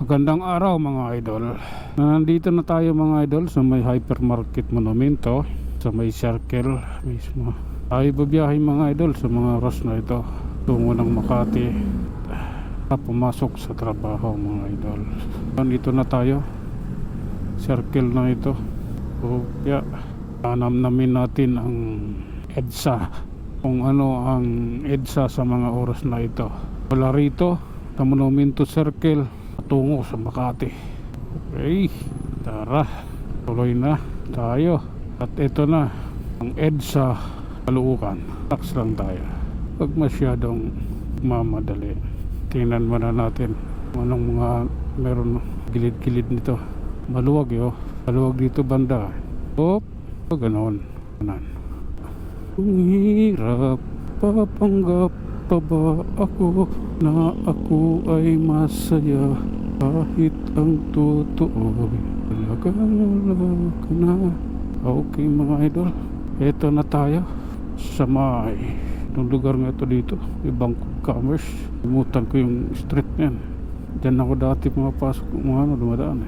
Magandang araw mga idol. Nandito na tayo mga idol sa may hypermarket monumento, sa may circle mismo. Tayo babiyahin mga idol sa mga oras na ito, tungo ng Makati, pumasok sa trabaho mga idol. Nandito na tayo, circle na ito. So yeah, tanamnamin natin ang EDSA, kung ano ang EDSA sa mga oras na ito. Wala rito sa monumento circle tungo sa Makati. Okay, tara, tuloy na tayo. At ito na ang EDSA Caloocan. Tax lang tayo, huwag masyadong mamadali. Tingnan muna natin kung anong mga meron gilid-gilid nito. Maluwag yun, maluwag dito banda. O ganoon. Kung hirap, papanggap pa ba ako na ako ay masaya, kahit ang totoo talagang wala ka na. Okay mga idol, eto na tayo sa may itong lugar nga ito dito, ibang commerce. Limutan ko yung street niyan. Diyan ako dati pumapasok kung ano dumadaan